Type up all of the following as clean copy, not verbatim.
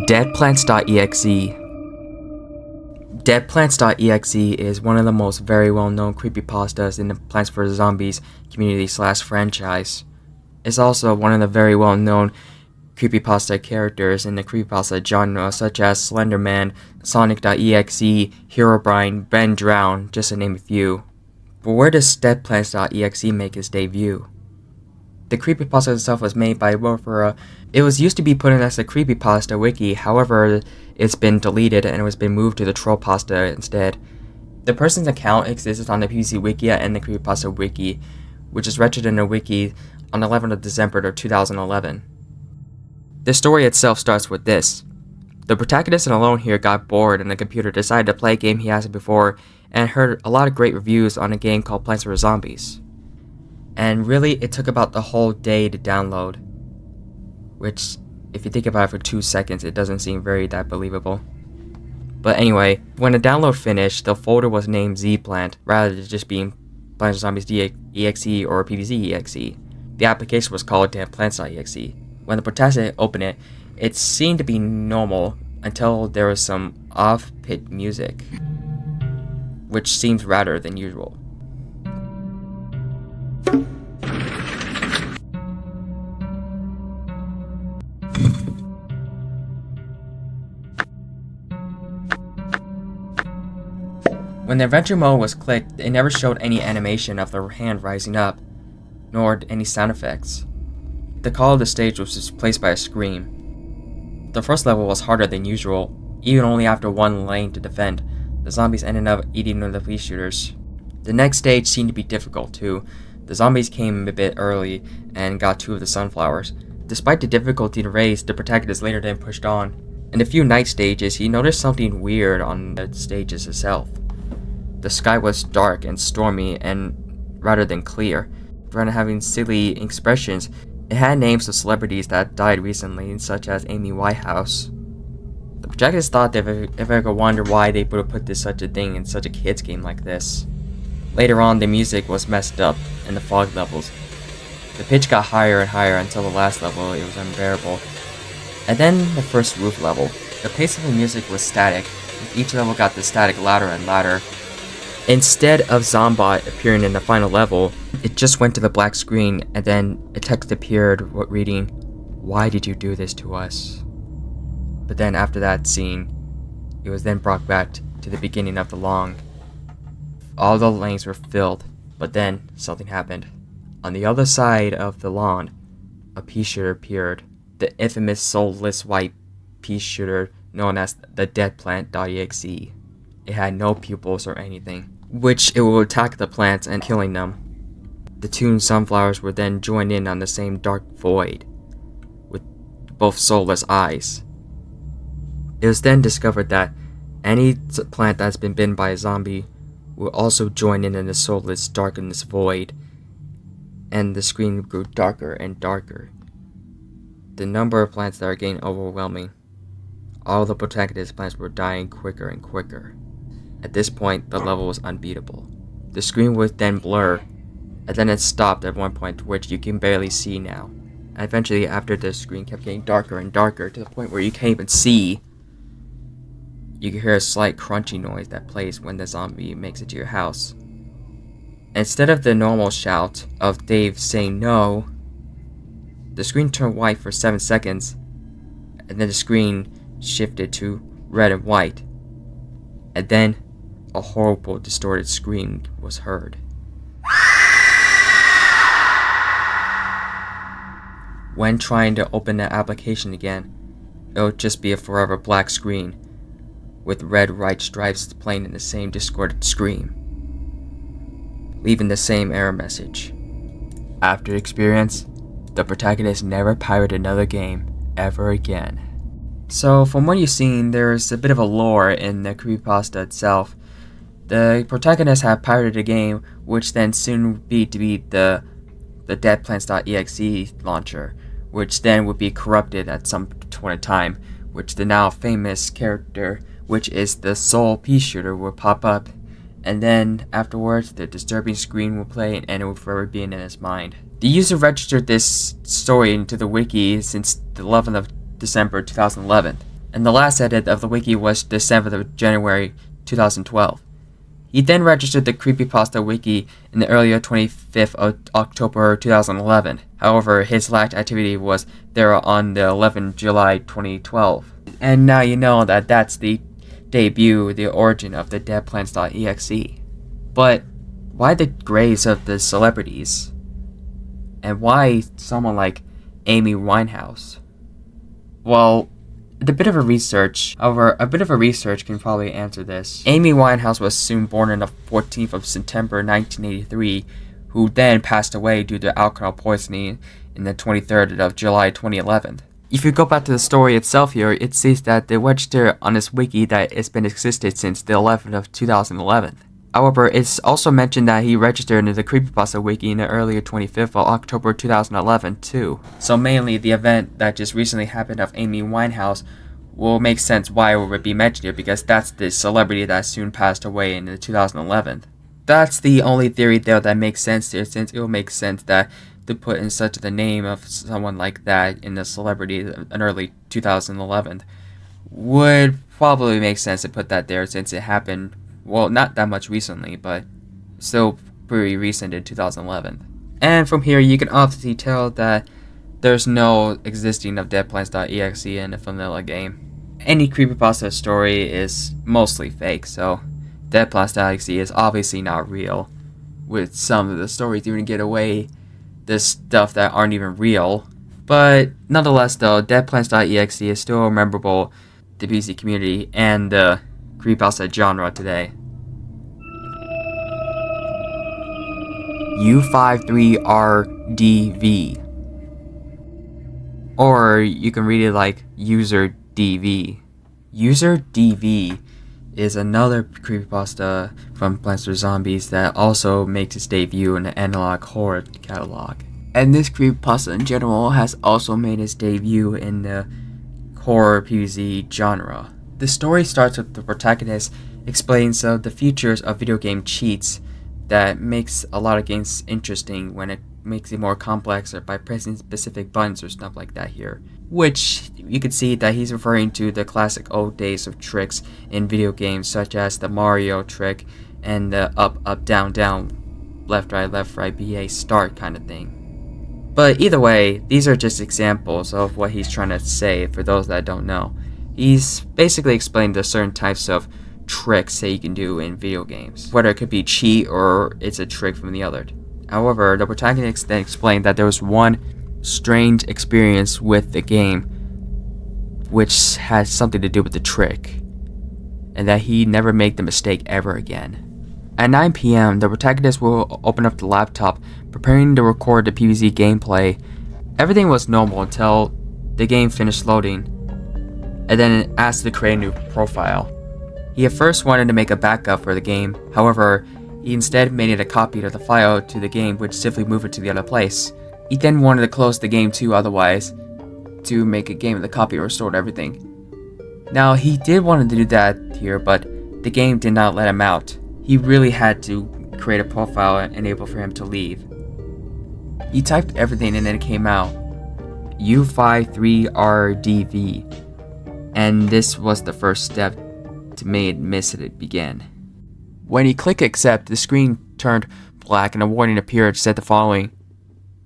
Deadplants.exe. Deadplants.exe is one of the most very well-known creepypastas in the Plants vs. Zombies community/franchise. It's also one of the very well-known creepypasta characters in the creepypasta genre, such as Slenderman, Sonic.exe, Herobrine, Ben Drown, just to name a few. But where does Deadplants.exe make its debut? The creepypasta itself was made by Wolfera. It was used to be put in as the creepypasta wiki, however, it's been deleted and it was been moved to the trollpasta instead. The person's account exists on the PvZ wiki and the creepypasta wiki, which is registered in the wiki on 11th of December 2011. The story itself starts with this. The protagonist alone here got bored and the computer decided to play a game he hasn't before and heard a lot of great reviews on a game called Plants vs. Zombies. And really, it took about the whole day to download. Which, if you think about it for 2 seconds, it doesn't seem that believable. But anyway, when the download finished, the folder was named Zplant, rather than just being Plants vs. Zombies .exe or PvZ .exe. The application was called Deadplants.exe. When the protagonist opened it, it seemed to be normal until there was some off-pit music, which seems rather than usual. When the adventure mode was clicked, it never showed any animation of the hand rising up, nor any sound effects. The call of the stage was replaced by a scream. The first level was harder than usual, even only after one lane to defend. The zombies ended up eating the pea shooters. The next stage seemed to be difficult too. The zombies came a bit early and got 2 of the sunflowers. Despite the difficulty to raise, the protagonist later then pushed on. In the few night stages, he noticed something weird on the stages itself. The sky was dark and stormy and rather than clear. Rather than having silly expressions, it had names of celebrities that died recently, such as Amy Winehouse. The protagonist thought they've ever wondered why they would have put such a thing in such a kid's game like this. Later on, the music was messed up in the fog levels. The pitch got higher and higher until the last level it was unbearable. And then the first roof level. The pace of the music was static, with each level got the static louder and louder. Instead of Zombot appearing in the final level, it just went to the black screen and then a text appeared reading, "Why did you do this to us?" But then after that scene, it was then brought back to the beginning of the lawn. All the lanes were filled, but then something happened. On the other side of the lawn, a pea shooter appeared, the infamous soulless white pea shooter known as the Deadplant.exe. It had no pupils or anything, which it will attack the plants and killing them. The 2 sunflowers were then joined in on the same dark void, with both soulless eyes. It was then discovered that any plant that's been bitten by a zombie will also join in the soulless darkness void, and the screen grew darker and darker. The number of plants that are getting overwhelming. All the protagonist plants were dying quicker and quicker. At this point, the level was unbeatable. The screen would then blur, and then it stopped at one point, which you can barely see now. And eventually, after the screen kept getting darker and darker, to the point where you can't even see, you can hear a slight crunchy noise that plays when the zombie makes it to your house. Instead of the normal shout of Dave saying no, the screen turned white for 7 seconds, and then the screen shifted to red and white, and then a horrible distorted scream was heard. When trying to open the application again, it would just be a forever black screen, with red right stripes playing in the same distorted scream, leaving the same error message. After the experience, the protagonist never pirated another game ever again. So from what you've seen, there's a bit of a lore in the creepypasta itself. The protagonist had pirated a game, which then soon would be the Deadplants.exe launcher, which then would be corrupted at some point in time, which the now famous character, which is the soul pea shooter, will pop up, and then afterwards the disturbing screen will play and it will forever be in his mind. The user registered this story into the wiki since the 11th of December 2011, and the last edit of the wiki was the 7th of January 2012. He then registered the Creepypasta wiki in the earlier 25th of October 2011. However, his last activity was there on the 11th July 2012. And now you know that that's the debut, the origin of the Deadplants.exe. But why the graves of the celebrities? And why someone like Amy Winehouse? Well, a bit of a research can probably answer this. Amy Winehouse was soon born on the 14th of September 1983, who then passed away due to alcohol poisoning in the 23rd of July 2011. If you go back to the story itself here, it says that they register on this wiki that it's been existed since the 11th of 2011. However, it's also mentioned that he registered in the Creepypasta wiki in the earlier 25th of October 2011 too. So mainly the event that just recently happened of Amy Winehouse will make sense why it would be mentioned here, because that's the celebrity that soon passed away in the 2011. That's the only theory there that makes sense here, since it will make sense that to put in such the name of someone like that in the celebrity in early 2011 would probably make sense to put that there, since it happened, well, not that much recently, but still pretty recent in 2011. And from here, you can obviously tell that there's no existing of Deadplants.exe in the vanilla game. Any creepypasta story is mostly fake, so Deadplants.exe is obviously not real. With some of the stories even get away the stuff that aren't even real. But nonetheless though, Deadplants.exe is still memorable to the PvZ community and the creepypasta genre today. U53RDV, or you can read it like user DV. User DV is another creepypasta from Plants vs Zombies that also makes its debut in the analog horror catalog. And this creepypasta in general has also made its debut in the horror PvZ genre. The story starts with the protagonist explaining some of the features of video game cheats that makes a lot of games interesting when it makes it more complex, or by pressing specific buttons or stuff like that here. Which you can see that he's referring to the classic old days of tricks in video games, such as the Mario trick and the up, up, down, down, left, right, BA start kind of thing. But either way, these are just examples of what he's trying to say for those that don't know. He's basically explained the certain types of tricks that you can do in video games, whether it could be cheat or it's a trick from the other. However, the protagonist then explained that there was one strange experience with the game which has something to do with the trick, and that he never make the mistake ever again. At 9 PM, the protagonist will open up the laptop, preparing to record the PvZ gameplay. Everything was normal until the game finished loading, and then it asked to create a new profile. He at first wanted to make a backup for the game, however, he instead made it a copy of the file to the game, which simply moved it to the other place. He then wanted to close the game too, otherwise, to make a game of the copy restored everything. Now, he did want to do that here, but the game did not let him out. He really had to create a profile and enable for him to leave. He typed everything and then it came out. U53RDV. And this was the first step to make it begin. When he clicked accept, the screen turned black and a warning appeared, said the following.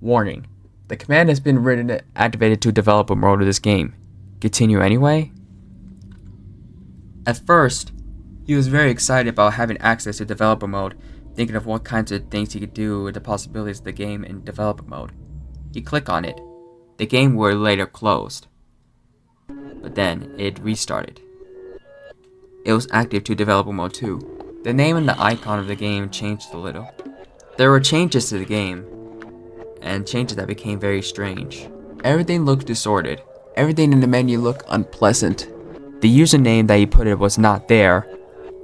Warning. The command has been written and activated to developer mode of this game. Continue anyway? At first, he was very excited about having access to developer mode, thinking of what kinds of things he could do with the possibilities of the game in developer mode. He clicked on it. The game were later closed. But then, it restarted. It was active to developer mode too. The name and the icon of the game changed a little. There were changes to the game, and changes that became very strange. Everything looked disordered. Everything in the menu looked unpleasant. The username that he put in was not there,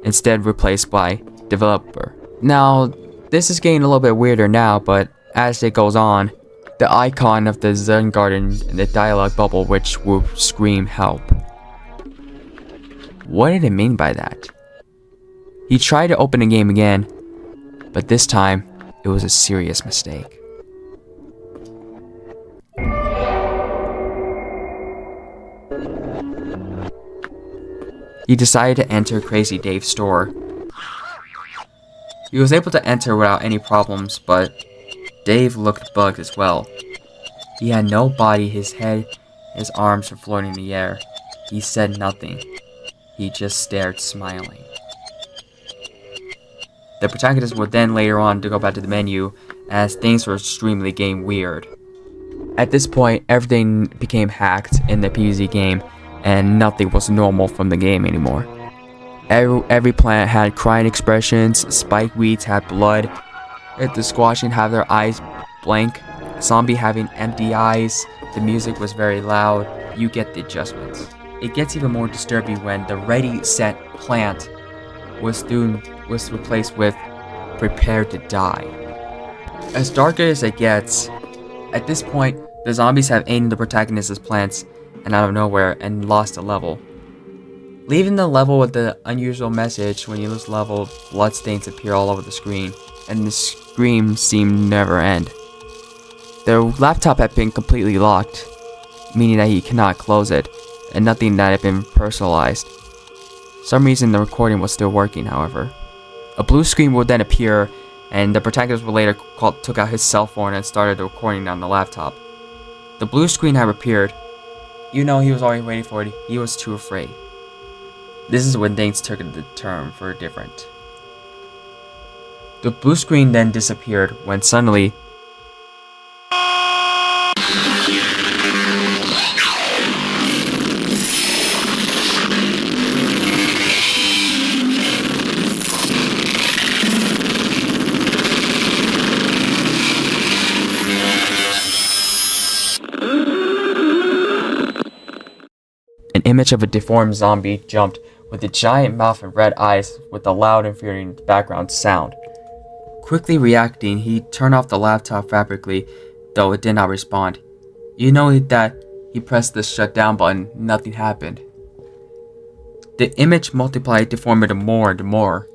instead replaced by developer. Now, this is getting a little bit weirder now, but as it goes on, the icon of the Zen Garden and the dialogue bubble which will scream help. What did it mean by that? He tried to open the game again, but this time, it was a serious mistake. he decided to enter Crazy Dave's store. He was able to enter without any problems, but Dave looked bugged as well. He had no body, his head, his arms were floating in the air. He said nothing. He just stared, smiling. The protagonist would then later on to go back to the menu, as things were extremely getting weird. At this point, everything became hacked in the PvZ game, and nothing was normal from the game anymore. Every plant had crying expressions, spikeweeds had blood, the squashing had their eyes blank, zombie having empty eyes, the music was very loud, you get the adjustments. It gets even more disturbing when the ready set plant was replaced with prepare to die. As darker as it gets, at this point, the zombies have aimed the protagonist's plants and out of nowhere and lost a level. Leaving the level with the unusual message, when you lose level, bloodstains appear all over the screen, and the scream seemed never end. The laptop had been completely locked, meaning that he cannot close it, and nothing that had been personalized. For some reason the recording was still working, however. A blue screen would then appear, and the protagonist would later took out his cell phone and started the recording on the laptop. The blue screen had appeared. You know he was already waiting for it, he was too afraid. This is when things took the turn for different. The blue screen then disappeared when suddenly an image of a deformed zombie jumped with a giant mouth and red eyes with a loud infuriating background sound. Quickly reacting, he turned off the laptop rapidly, though it did not respond. You know that he pressed the shutdown button, nothing happened. The image multiplied, deformed more and more.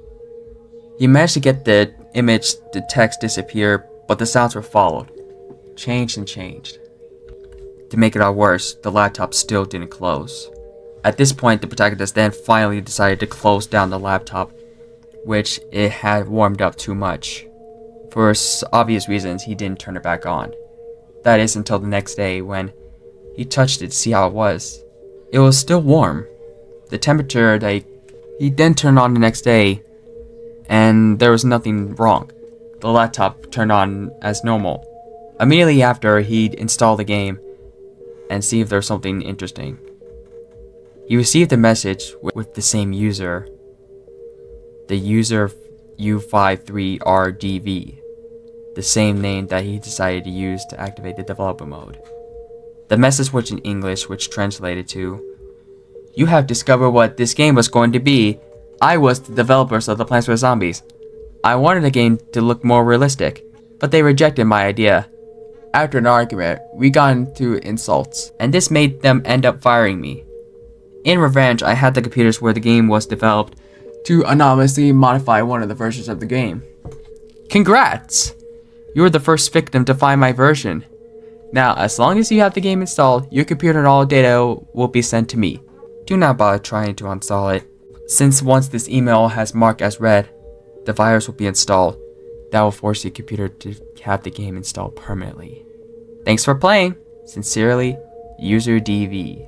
He managed to get the image, the text disappear, but the sounds were followed. Changed and changed. To make it all worse, the laptop still didn't close. At this point, the protagonist then finally decided to close down the laptop, which it had warmed up too much. For obvious reasons, he didn't turn it back on. That is until the next day when he touched it to see how it was. It was still warm. The temperature that he then turned on the next day, and there was nothing wrong. The laptop turned on as normal. Immediately after, he'd install the game and see if there's something interesting. He received a message with the same user, the user U53RDV, the same name that he decided to use to activate the developer mode. The message was in English, which translated to, "You have discovered what this game was going to be. I was the developers of the Plants vs. Zombies. I wanted the game to look more realistic, but they rejected my idea. After an argument, we got into insults, and this made them end up firing me. In revenge, I had the computers where the game was developed to anonymously modify one of the versions of the game. Congrats! You were the first victim to find my version. Now, as long as you have the game installed, your computer and all data will be sent to me. Do not bother trying to uninstall it, since once this email has marked as read, the virus will be installed. That will force your computer to have the game installed permanently. Thanks for playing. Sincerely, User DV."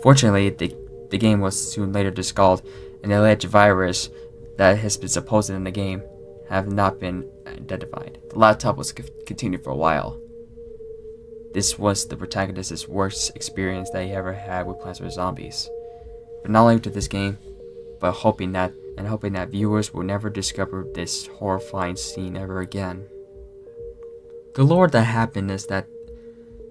Fortunately, the game was soon later installed, and the alleged virus that has been supposed in the game have not been identified. The laptop was continued for a while. This was the protagonist's worst experience that he ever had with Plants vs. Zombies. But not only to this game, but hoping that viewers will never discover this horrifying scene ever again. The lore that happened is that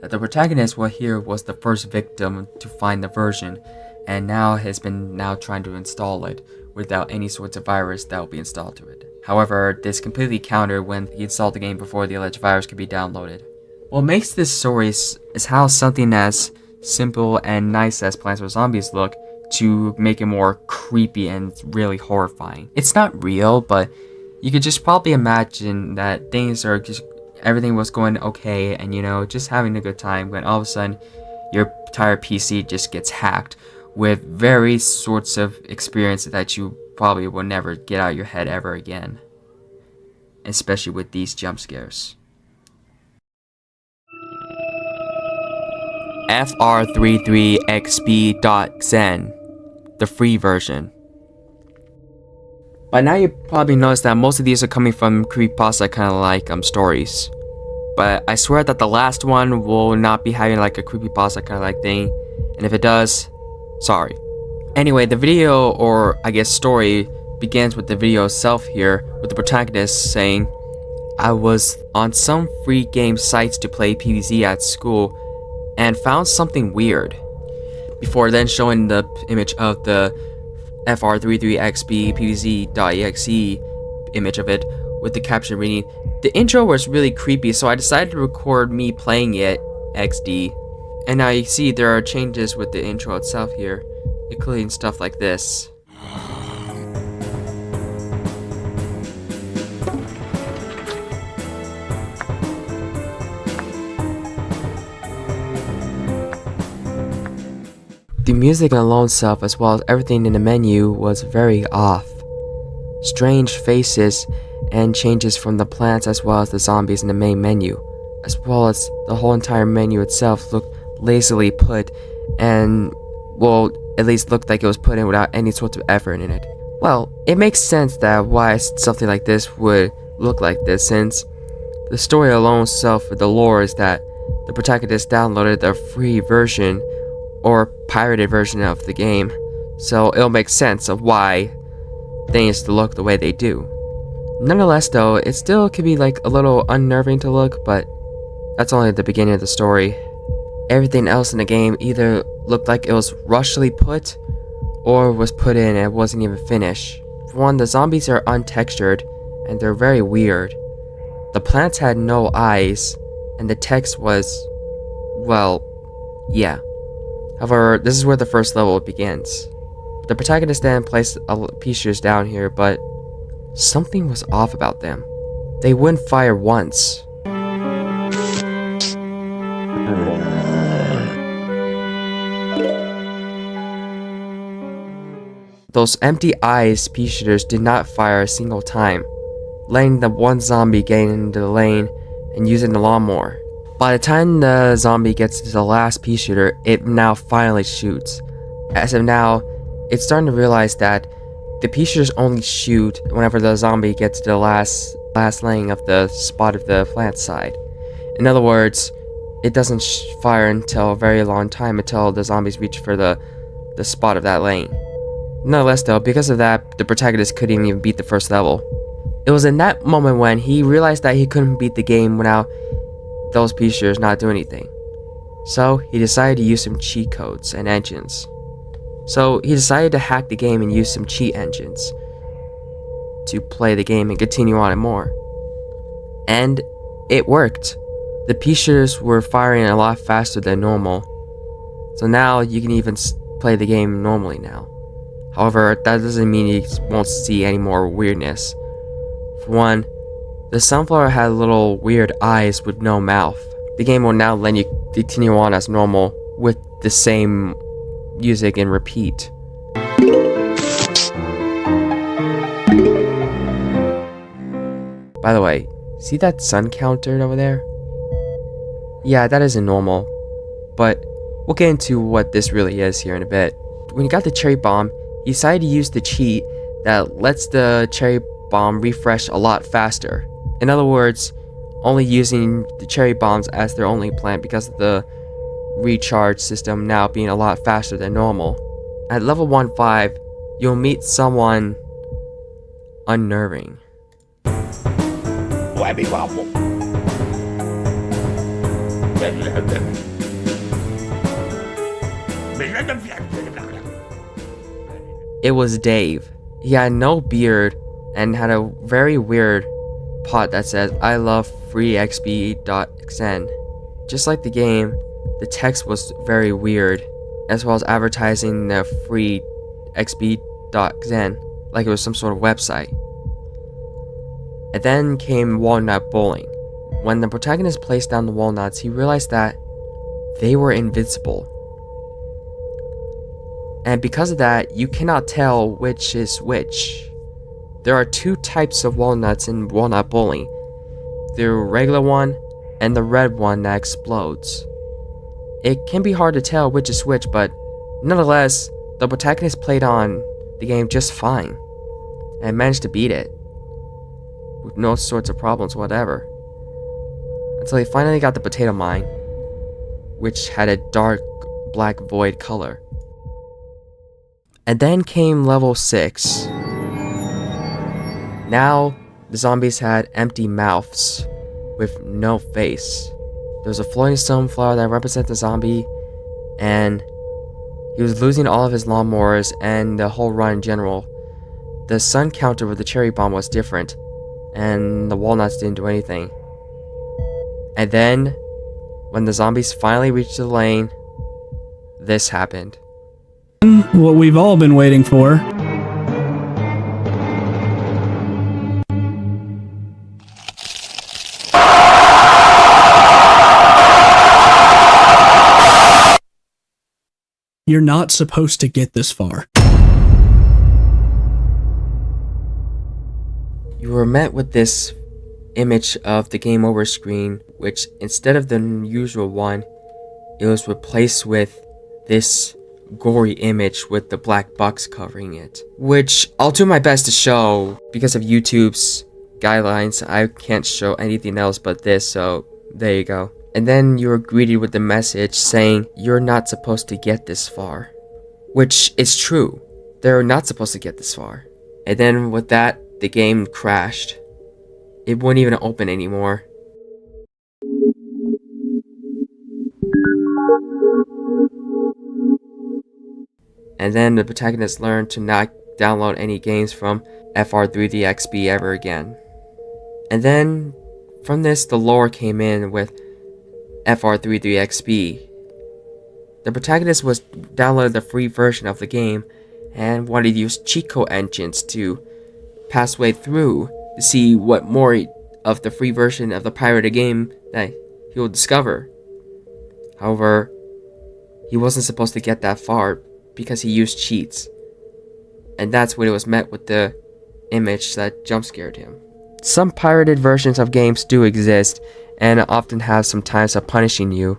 the protagonist was the first victim to find the version, and now has been trying to install it without any sorts of virus that will be installed to it. However, this completely countered when he installed the game before the alleged virus could be downloaded. What makes this story is how something as simple and nice as Plants vs. Zombies look to make it more creepy and really horrifying. It's not real, but you could just probably imagine that everything was going okay and just having a good time when all of a sudden your entire PC just gets hacked, with very sorts of experiences that you probably will never get out of your head ever again. Especially with these jump scares. FR33XB.Zen, the free version. By now you probably noticed that most of these are coming from Creepypasta kind of like stories. But I swear that the last one will not be having like a Creepypasta kind of like thing. And if it does, sorry. Anyway, the video, or I guess story, begins with the video itself here, with the protagonist saying, "I was on some free game sites to play PvZ at school and found something weird," before then showing the image of the FR33XB PvZ.exe image of it with the caption reading, "The intro was really creepy, so I decided to record me playing it, XD." And now you see there are changes with the intro itself here, including stuff like this. The music alone itself, as well as everything in the menu, was very off. Strange faces and changes from the plants as well as the zombies in the main menu, as well as the whole entire menu itself looked lazily put and, well, at least looked like it was put in without any sort of effort in it. Well, it makes sense that why something like this would look like this, since the story alone itself, the lore is that the protagonist downloaded the free version or pirated version of the game, so it'll make sense of why things to look the way they do. Nonetheless though, it still could be like a little unnerving to look, but that's only the beginning of the story. Everything else in the game either looked like it was rushly put or was put in and it wasn't even finished. For one, the zombies are untextured and they're very weird. The plants had no eyes and the text was, well, yeah. However, this is where the first level begins. The protagonist then placed pictures down here, but something was off about them. They wouldn't fire once. Those empty eyes pea-shooters did not fire a single time, letting the one zombie get into the lane and using the lawnmower. By the time the zombie gets to the last pea-shooter, it now finally shoots. As of now, it's starting to realize that the pea-shooters only shoot whenever the zombie gets to the last lane of the spot of the plant side. In other words, it doesn't fire until a very long time until the zombies reach for the spot of that lane. Nonetheless though, because of that, the protagonist couldn't even beat the first level. It was in that moment when he realized that he couldn't beat the game without those pea-shooters not doing anything. So he decided to use some cheat codes and engines. So he decided to hack the game and use some cheat engines to play the game and continue on it more. And it worked. The pea-shooters were firing a lot faster than normal. So now you can even play the game normally now. However, that doesn't mean you won't see any more weirdness. For one, the sunflower had little weird eyes with no mouth. The game will now let you continue on as normal with the same music and repeat. By the way, see that sun counter over there? Yeah, that isn't normal, but we'll get into what this really is here in a bit. When he got the cherry bomb, he decided to use the cheat that lets the cherry bomb refresh a lot faster. In other words, only using the cherry bombs as their only plant because of the recharge system now being a lot faster than normal. At level 1-5, you'll meet someone unnerving. It was Dave. He had no beard and had a very weird pot that says, "I love freexp.xen." Just like the game, the text was very weird, as well as advertising the free xp.xen like it was some sort of website. And then came walnut bowling. When the protagonist placed down the walnuts, he realized that they were invincible. And because of that, you cannot tell which is which. There are two types of walnuts in walnut bowling. The regular one and the red one that explodes. It can be hard to tell which is which, but nonetheless, the protagonist played on the game just fine and managed to beat it with no sorts of problems whatever. Until he finally got the potato mine, which had a dark black void color. And then came level 6. Now, the zombies had empty mouths with no face. There was a floating sunflower that represented the zombie, and he was losing all of his lawnmowers and the whole run in general. The sun counter with the cherry bomb was different, and the walnuts didn't do anything. And then, when the zombies finally reached the lane, this happened. What we've all been waiting for. You're not supposed to get this far. You were met with this image of the game over screen, which instead of the usual one, it was replaced with this gory image with the black box covering it, which I'll do my best to show. Because of YouTube's guidelines, I can't show anything else but this, so there you go. And then you were greeted with the message saying you're not supposed to get this far, which is true. They're not supposed to get this far. And then with that, the game crashed. It wouldn't even open anymore. And then the protagonist learned to not download any games from FR3DXB ever again. And then from this, the lore came in with FR3DXB. The protagonist was downloaded the free version of the game and wanted to use cheat code engines to pass way through to see what more of the free version of the pirated game that he will discover. However, he wasn't supposed to get that far because he used cheats. And that's when it was met with the image that jump scared him. Some pirated versions of games do exist and often have some times of punishing you.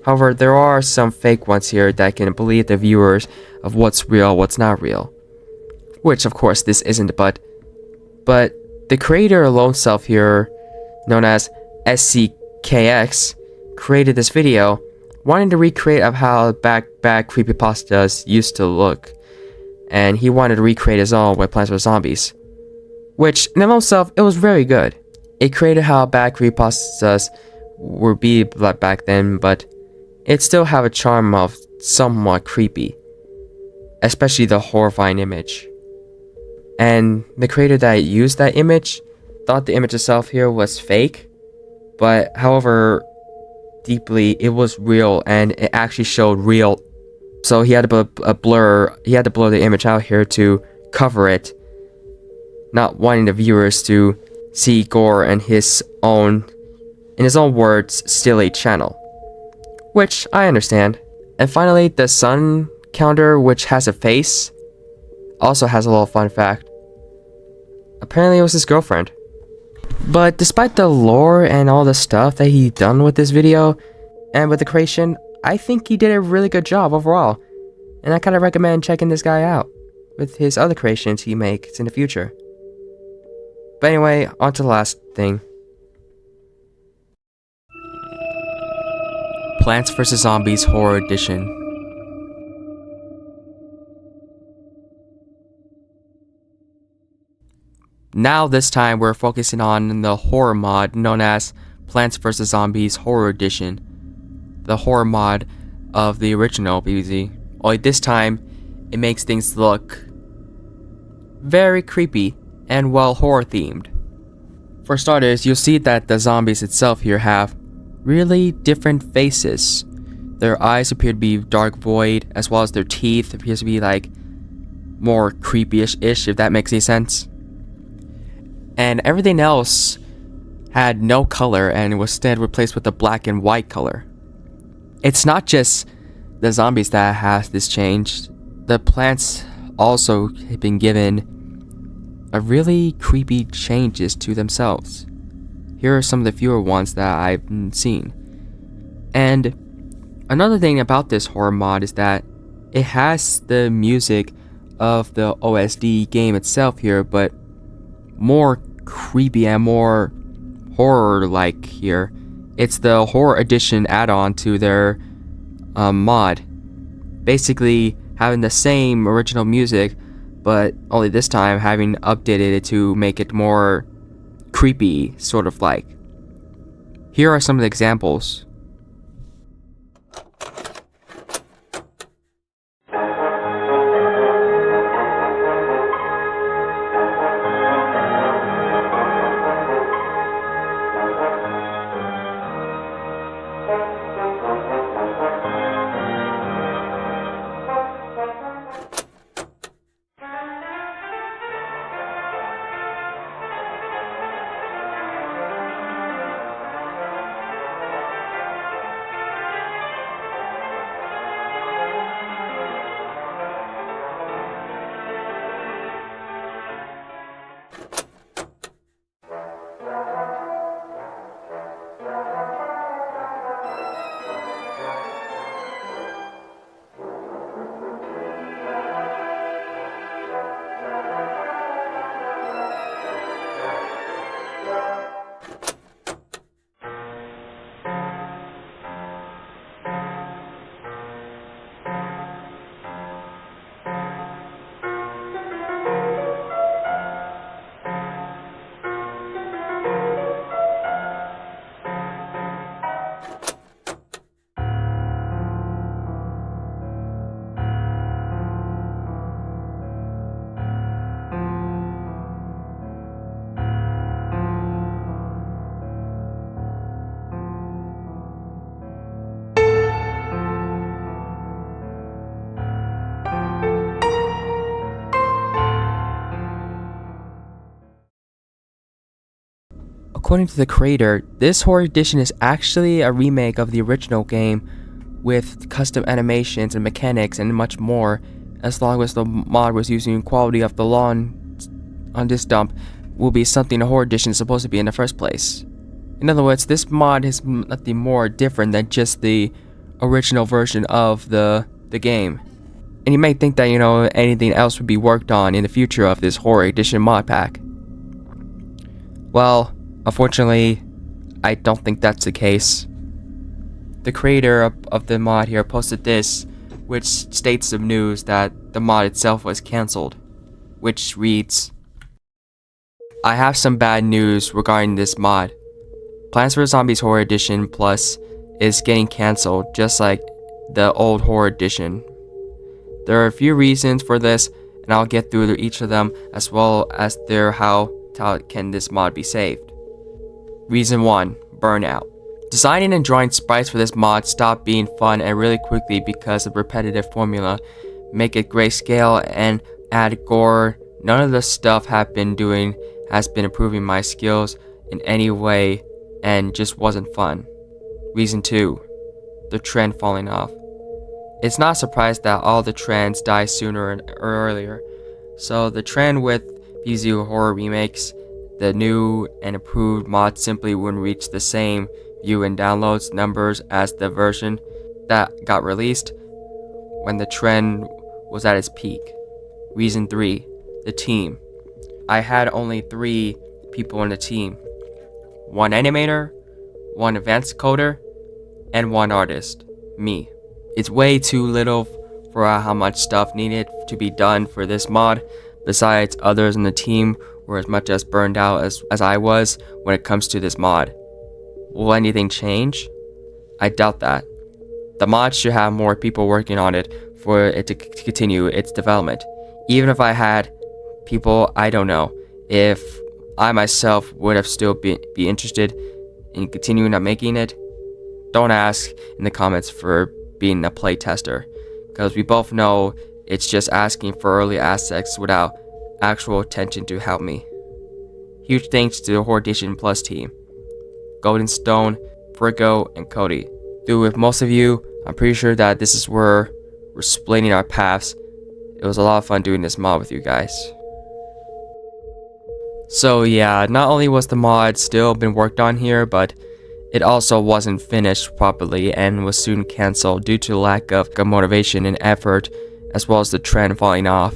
However, there are some fake ones here that can believe the viewers of what's real, what's not real. Which, of course, this isn't, but the creator lone self here, known as SCKX, created this video wanting to recreate of how bad creepypastas used to look. And he wanted to recreate his own with Plants vs. Zombies. Which, in and of itself, it was very good. It created how bad creepypastas would be back then, but it still have a charm of somewhat creepy. Especially the horrifying image. And the creator that used that image thought the image itself here was fake. But, however, deeply, it was real and it actually showed real. So he had to blur the image out here to cover it, not wanting the viewers to see gore and his own, in his own words, silly channel. Which I understand. And finally, the sun counter, which has a face, also has a little fun fact. Apparently it was his girlfriend. But despite the lore and all the stuff that he done with this video and with the creation, I think he did a really good job overall. And I kind of recommend checking this guy out with his other creations he makes in the future. But anyway, on to the last thing. Plants vs. Zombies Horror Edition. Now this time we're focusing on the horror mod known as Plants vs. Zombies Horror Edition. The horror mod of the original PvZ. Only this time, it makes things look very creepy and well horror themed. For starters, you'll see that the zombies itself here have really different faces. Their eyes appear to be dark void, as well as their teeth appears to be like more creepy-ish, if that makes any sense. And everything else had no color and was instead replaced with a black and white color. It's not just the zombies that has this change. The plants also have been given a really creepy changes to themselves. Here are some of the fewer ones that I've seen. And another thing about this horror mod is that it has the music of the OSD game itself here, but more creepy and more horror-like here. It's the horror edition add-on to their mod. Basically having the same original music, but only this time having updated it to make it more creepy, sort of like. Here are some of the examples. According to the creator, this horror edition is actually a remake of the original game with custom animations and mechanics and much more, as long as the mod was using quality of the lawn on this dump will be something the horror edition is supposed to be in the first place. In other words, this mod is nothing more different than just the original version of the game. And you may think that, anything else would be worked on in the future of this horror edition mod pack. Well, unfortunately, I don't think that's the case. The creator of the mod here posted this, which states some news that the mod itself was cancelled, which reads, "I have some bad news regarding this mod. Plants vs. Zombies Horror Edition Plus is getting cancelled, just like the old Horror Edition. There are a few reasons for this, and I'll get through each of them, as well as how can this mod be saved. Reason 1. Burnout. Designing and drawing sprites for this mod stopped being fun and really quickly because of repetitive formula. Make it grayscale and add gore. None of the stuff I've been doing has been improving my skills in any way and just wasn't fun. Reason 2. The trend falling off. It's not surprised that all the trends die sooner or earlier. So the trend with PvZ horror remakes, the new and improved mod simply wouldn't reach the same view and downloads numbers as the version that got released when the trend was at its peak. Reason 3. The team. I had only 3 people in the team. 1 animator, 1 advanced coder, and 1 artist. Me. It's way too little for how much stuff needed to be done for this mod. Besides, others in the team were as much as burned out as I was when it comes to this mod. Will anything change? I doubt that. The mod should have more people working on it for it to continue its development. Even if I had people, I don't know if I myself would have still be interested in continuing on making it. Don't ask in the comments for being a playtester, because we both know it's just asking for early access without actual attention to help me. Huge thanks to the Horror Edition Plus team, Golden Stone, Frigo, and Cody. Though with most of you, I'm pretty sure that this is where we're splitting our paths It was a lot of fun doing this mod with you guys. So yeah, not only was the mod still been worked on here, but it also wasn't finished properly and was soon cancelled due to lack of motivation and effort, as well as the trend falling off.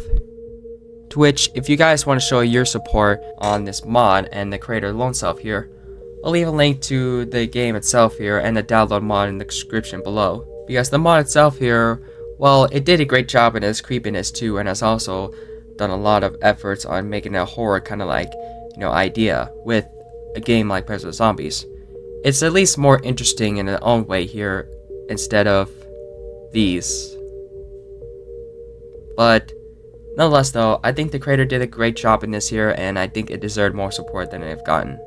To which, if you guys want to show your support on this mod and the creator lone self here, I'll leave a link to the game itself here and the download mod in the description below. Because the mod itself here, well, it did a great job in its creepiness too, and has also done a lot of efforts on making a horror kind of like, idea with a game like PvZ Zombies. It's at least more interesting in its own way here instead of these. But nonetheless though, I think the creator did a great job in this here, and I think it deserved more support than they've gotten.